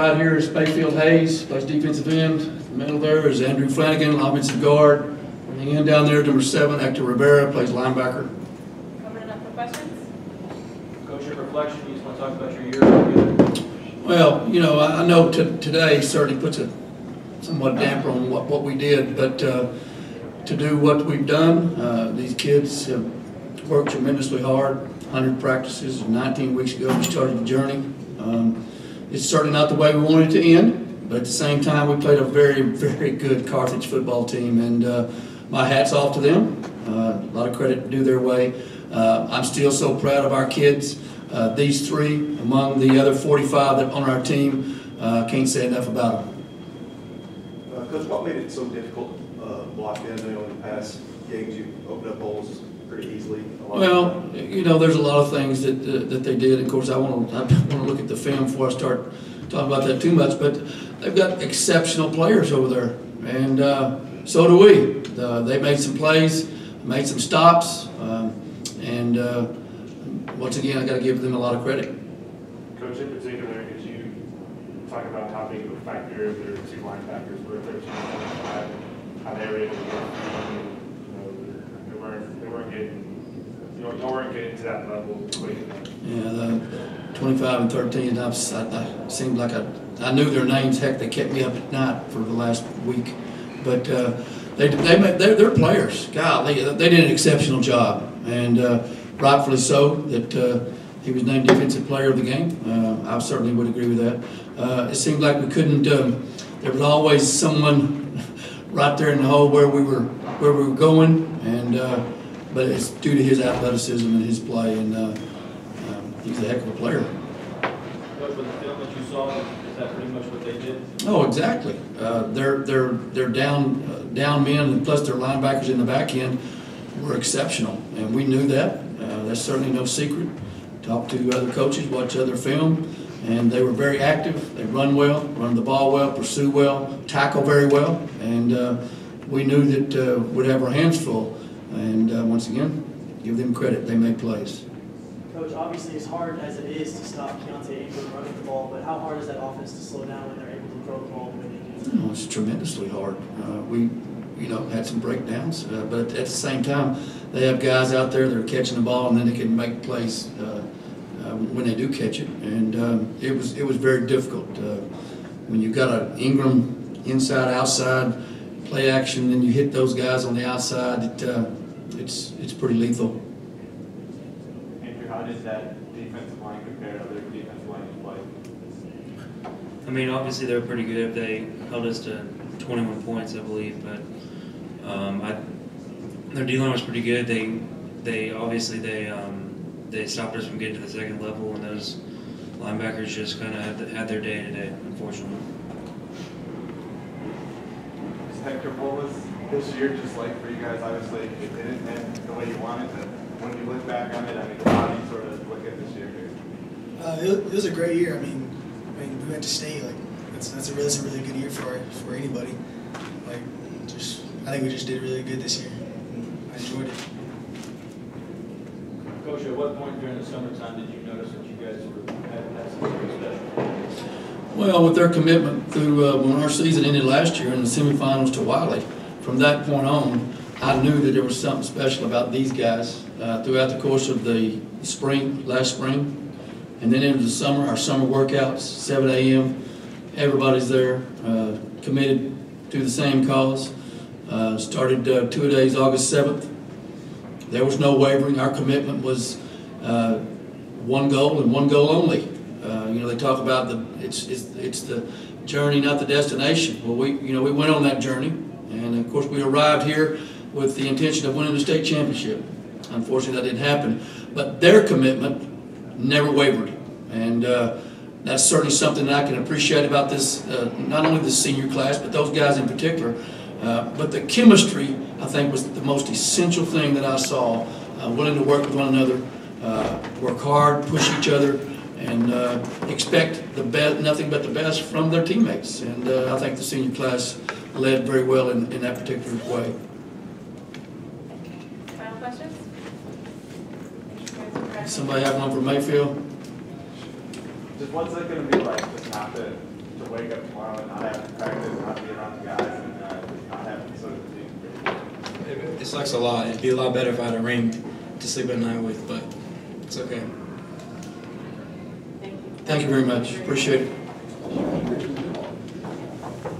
right here is Mayfield Hayes, plays defensive end. In the middle there is Andrew Flanagan, offensive guard. On the end down there, number 7, Hector Rivera, plays linebacker. Covered enough for questions? Coach, your reflection, you just want to talk about your year together? Well, you know, I know today certainly puts a somewhat damper on what we did, but to do what we've done, these kids have worked tremendously hard. 100 practices, 19 weeks ago we started the journey. It's certainly not the way we wanted it to end, but at the same time we played a very, very good Carthage football team, and my hat's off to them. A lot of credit due their way. I'm still so proud of our kids. These 3 among the other 45 that on our team, can't say enough about them. Coach, what made it so difficult block in? I know in the past games you opened up holes pretty easily. Well, you know, there's a lot of things that they did. Of course, I want to look at the film before I start talking about that too much. But they've got exceptional players over there, and so do we. They made some plays, made some stops, and once again, I got to give them a lot of credit. Coach, in particular, could you talk about how big of a factor their 2 linebackers were 13-25, how they were able to get they weren't getting, you weren't getting to that level quick enough. Yeah, the 25 and 13, I seemed like I knew their names. Heck, they kept me up at night for the last week. But they're players. God, they did an exceptional job, and rightfully so that he was named Defensive Player of the game. I certainly would agree with that. It seemed like we couldn't. There was always someone right there in the hole where we were going, and but it's due to his athleticism and his play, and he's a heck of a player. But with the film that you saw, is that pretty much what they did? Oh, exactly. They're down men, and plus their linebackers in the back end were exceptional, and we knew that. That's certainly no secret. Talked to other coaches, watched other film, and they were very active. They run well, run the ball well, pursue well, tackle very well, and we knew that we'd have our hands full. And once again, give them credit. They made plays. Coach, obviously as hard as it is to stop Keontae Ingram running the ball, but how hard is that offense to slow down when they're able to throw the ball the way they do? It's tremendously hard. We had some breakdowns, but at the same time, they have guys out there that are catching the ball, and then they can make plays when they do catch it. And it was very difficult when you've got an Ingram inside outside play action, and you hit those guys on the outside. It's pretty lethal. Andrew, how does that defensive line compare to other defensive lines you play? I mean, obviously they're pretty good. They held us to 21 points, I believe, but their D-line was pretty good. They obviously stopped us from getting to the second level, and those linebackers just kind of had their day today, unfortunately. Is Hector Bolas this year just like for you guys? Obviously, it didn't end the way you wanted to. When you look back on it, I mean, how do you sort of look at this year here? It was a great year. I mean, we went to state. Like that's a really good year for anybody. Like, I think we just did really good this year. I enjoyed it. Coach, at what point during the summertime did you notice that you guys had something special? Well, with their commitment through when our season ended last year in the semifinals to Wiley, from that point on, I knew that there was something special about these guys throughout the course of the last spring, and then into the summer, our summer workouts, 7 a.m., everybody's there, committed to the same cause. Started 2 days, August 7th. There was no wavering. Our commitment was one goal and one goal only. They talk about it's the journey, not the destination. Well, we went on that journey, and of course we arrived here with the intention of winning the state championship. Unfortunately, that didn't happen, but their commitment never wavered, and that's certainly something that I can appreciate about this, not only the senior class, but those guys in particular. But the chemistry, I think, was the most essential thing that I saw. Willing to work with one another, work hard, push each other, and expect nothing but the best from their teammates. And I think the senior class led very well in that particular way. Final questions? Somebody have one for Mayfield? Just what's it going to be like just not to to wake up tomorrow and not have to practice, not be around the guys, and not have to sort of think? It sucks a lot. It'd be a lot better if I had a ring to sleep at night with, but it's okay. Thank you. Thank you very much. Appreciate it. We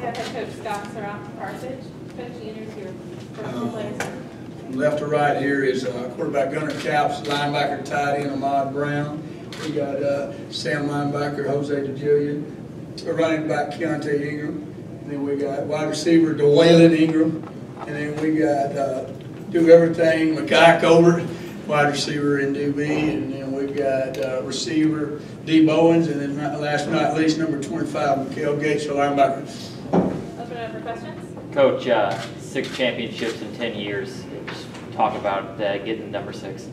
have head coach Scott Surratt from Carthage. Coach, you introduce your first two players. Left to right here is quarterback Gunnar Caps, linebacker tight end Ahmad Brown. We got Sam linebacker Jose DeJulian, running back Keontae Ingram. And then we got wide receiver DeWaylen Ingram. And then we got do everything Makai Colbert, wide receiver in DB. And then we got receiver D Bowens. And then last but not least, number 25, Mikael Gates, the linebacker. Open it up for questions. Coach, 6 championships in 10 years. Just talk about getting number 6.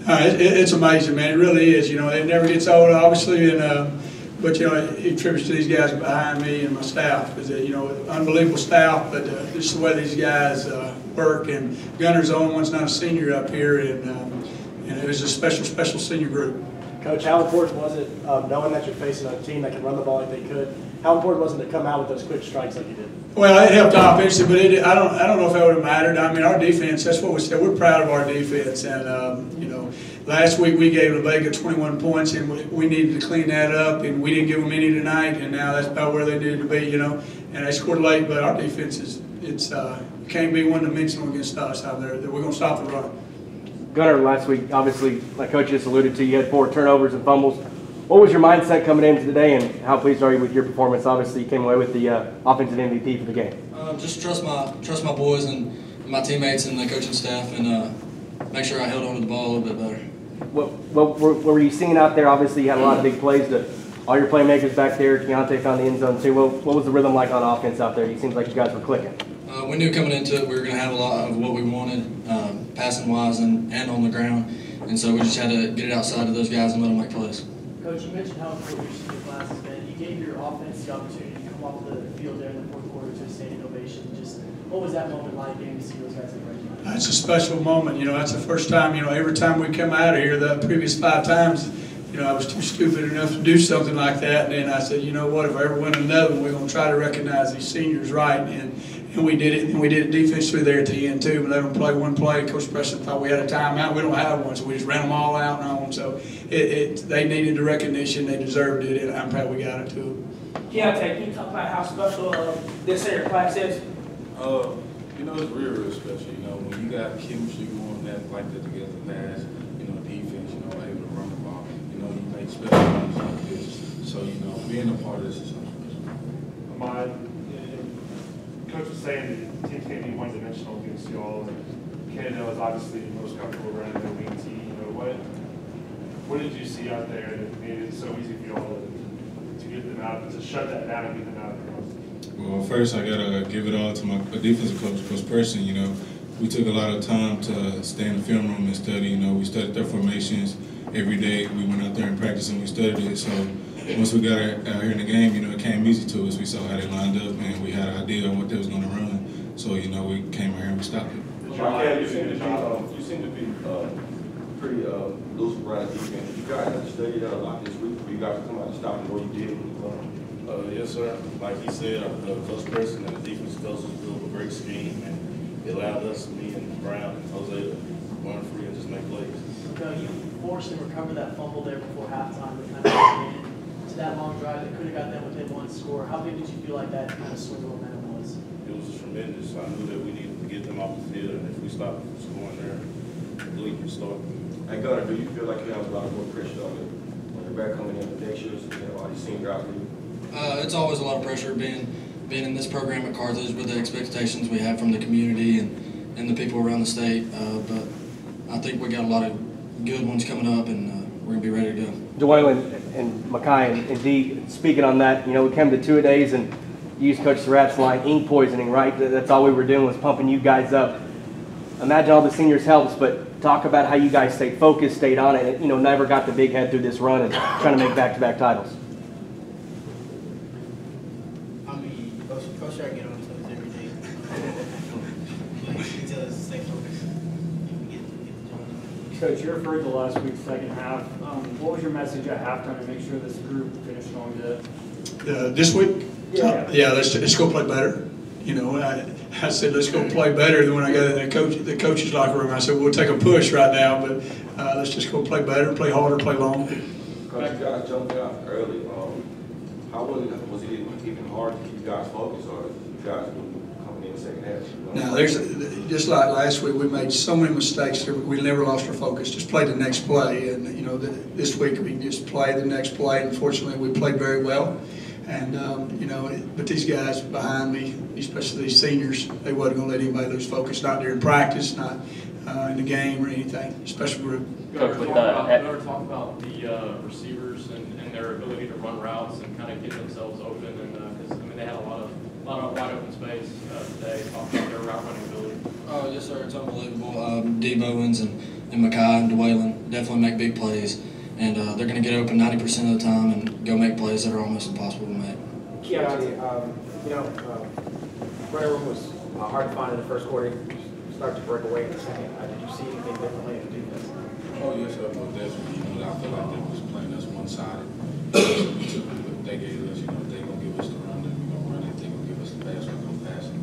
It's amazing, man. It really is. You know, it never gets old, obviously, and but you know, it tributes to these guys behind me and my staff, because you know, unbelievable staff. But just the way these guys work, and Gunner's the only one's not a senior up here, and it was a special senior group. Coach, how important was it, knowing that you're facing a team that can run the ball like they could, how important was it to come out with those quick strikes like you did? Well, it helped offensively, but I don't know if that would have mattered. I mean, our defense, that's what we said. We're proud of our defense. And, you know, last week we gave La Vega 21 points, and we needed to clean that up, and we didn't give them any tonight, and now that's about where they needed to be, you know. And they scored late, but our defense can't be one-dimensional against us out there. We're going to stop the run. Gunnar, last week, obviously, like Coach just alluded to, you had 4 turnovers and fumbles. What was your mindset coming into today, and how pleased are you with your performance? Obviously, you came away with the offensive MVP for the game. Just trust my boys and my teammates and the coaching staff, and make sure I held on to the ball a little bit better. What were you seeing out there? Obviously, you had a lot of big plays. All your playmakers back there. Keontae found the end zone too. What was the rhythm like on offense out there? It seems like you guys were clicking. We knew coming into it we were going to have a lot of what we wanted, passing-wise and on the ground, and so we just had to get it outside of those guys and let them make plays. Coach, you mentioned how important your senior class has been. You gave your offense the opportunity to come off the field there in the fourth quarter to a standing ovation. Just what was that moment like, getting to see those guys celebrate? It's a special moment. You know, that's the first time, you know, every time we come out of here, the previous 5 times, you know, I was too stupid enough to do something like that. And then I said, you know what, if I ever win another one, we're going to try to recognize these seniors right. And we did it. And we did it defensively there at the end, too. We let them play one play. Coach Preston thought we had a timeout. We don't have one, so we just ran them all out and on. So they needed the recognition. They deserved it, and I'm proud we got it to them. Keontae, can you talk about how special this year class is? You know, it's real special. You know, when you got chemistry going that like that together, pass, you know, defense, you know, able to run the ball, you know, you make special runs like this. So, you know, being a part of this is something special. Coach was saying that teams can't be one-dimensional against you all, and Kennedale is obviously the most comfortable running the wing team. You know, what did you see out there that made it so easy for you all to get them out, to shut that down and get them out of the house? Well, first I gotta give it all to my defensive coach, Coach Person. You know, we took a lot of time to stay in the film room and study. You know, we studied their formations every day. We went out there and practiced and we studied it. So once we got out here in the game, you know, it came easy to us. We saw how they lined up and we had an idea of what they was going to run. So, you know, we came out here and we stopped it. You seem to be pretty loose around defense. You guys have studied that a lot this week. You guys come out and stop it, what you did. Yes, sir. Like he said, the Coach Person and the defense coach built a great scheme, and it allowed us, me and Brown and Jose, to run free and just make plays. So you forced and recovered that fumble there before halftime, and kind of to that long drive that could have got them within 1 score. How big did you feel like that kind of swing of momentum was? It was tremendous. I knew that we needed to get them off the field, and if we stopped scoring there, we could start. And Gunnar, do you feel like you have a lot more pressure on your back coming in the next year? You know, all these senior guys leaving? It's always a lot of pressure being in this program at Carthage with the expectations we have from the community and the people around the state. But I think we got a lot of good ones coming up, and we're going to be ready to go. Joel and Makai and D, speaking on that, you know, we came to 2-a-days and used Coach Surratt's line, ink poisoning, right? That's all we were doing was pumping you guys up. Imagine all the seniors helps, but talk about how you guys stayed focused, stayed on it, and, you know, never got the big head through this run and trying to make back-to-back titles. Coach, I get on to us every day. Like, he tells us to stay focused. Get the job done. Coach, you referred to last week's second half. What was your message at halftime to make sure this group finished on good? This week? Yeah, let's go play better. You know, I said, let's go play better. Then when I got in the coach's locker room, I said, we'll take a push right now, but let's just go play better, play harder, play longer. Coach, you guys jumped out early. How was it even hard to keep you guys focused, or you guys coming in the second half? Now, just like last week, we made so many mistakes. We never lost our focus. Just play the next play, and you know, this week we just play the next play. Unfortunately, we played very well, and you know, but these guys behind me, especially these seniors, they wasn't going to let anybody lose focus. Not during practice, not in the game or anything. Special group. Coach, talk about the receivers and their ability to run routes and kind of get themselves open, and because I mean they had a lot of wide open space today. Talk about their route running ability. Oh yes, sir. It's unbelievable. Dave Owens and Mackay and Dwaylen definitely make big plays, and they're going to get open 90% of the time and go make plays that are almost impossible to make. Keontae, you know, running room was hard to find in the first quarter. Start to break away in the second. Did you see anything differently in the defense? Oh, yes, sir. Most definitely. You know, I feel like they was playing us one-sided. They gave us, you know, they going to give us the run, then we're going to run it. They going to give us the pass, we're going to pass it.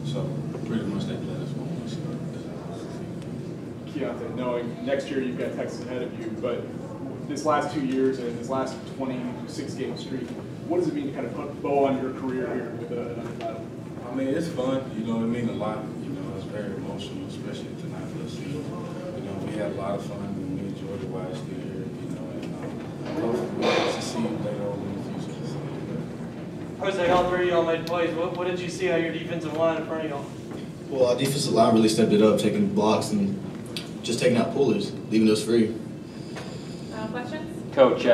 So, pretty much they played us one-sided. Keontae, knowing next year you've got Texas ahead of you, but this last 2 years and this last 26-game streak, what does it mean to kind of put a bow on your career here with another title? I mean, it's fun. You know, it means a lot. You know, it's very emotional, especially tonight for us. You know, we had a lot of fun. We enjoyed it while it's still here. You know, and hopefully we'll get to see you later on in the future. Jose, all three of y'all made plays. What did you see out of your defensive line in front of y'all? Well, our defensive line really stepped it up, taking blocks and just taking out pullers, leaving us free. Questions? Coach,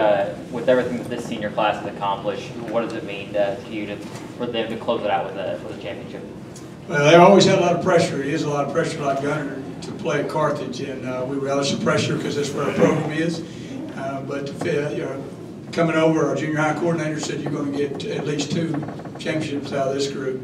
with everything that this senior class has accomplished, what does it mean to you for them to close it out with a championship? Well, they always had a lot of pressure. It is a lot of pressure, like Gunner, to play at Carthage, and we relish the pressure because that's where our program is. But you know, coming over, our junior high coordinator said you're going to get at least 2 championships out of this group.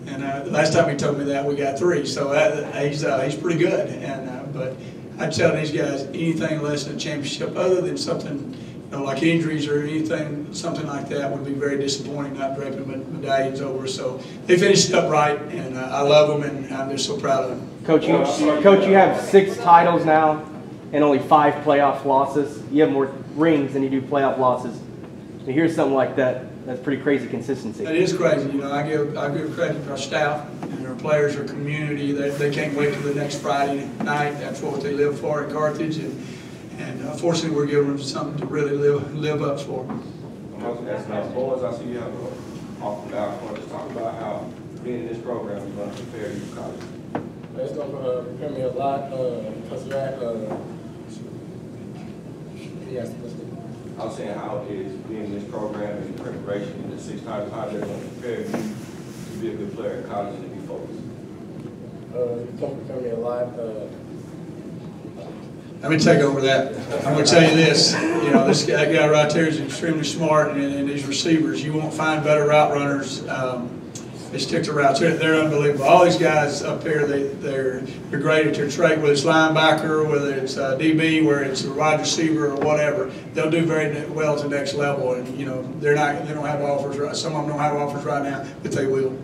And the last time he told me that, we got 3. So he's pretty good. And but I'd tell these guys anything less than a championship, other than something, you know, like injuries or anything, something like that, would be very disappointing. Not draping medallions over. So they finished up right, and I love them, and I'm just so proud of them. Coach, you have 6 titles now, and only 5 playoff losses. You have more rings than you do playoff losses. To hear something like that, that's pretty crazy consistency. It is crazy. You know, I give credit to our staff and our players, our community. They can't wait till the next Friday night. That's what they live for at Carthage, and fortunately we're giving them something to really live up for. Boys, I see you have an off the out. Let's talk about how being in this program is going to prepare you for college. It's going to prepare me a lot because of that. Yes, I was saying, how is being in this program and preparation in the 6 times, how they're going to prepare you to be a good player in college and to be focused? It's going to prepare me a lot. Let me take over that. I'm going to tell you this. You know, this guy right there is extremely smart, and these receivers, you won't find better route runners. They stick to routes. They're unbelievable. All these guys up here, they're great at their trade, whether it's linebacker, whether it's DB, whether it's a wide receiver or whatever. They'll do very well at the next level. And you know, they don't have offers. Some of them don't have offers right now, but they will.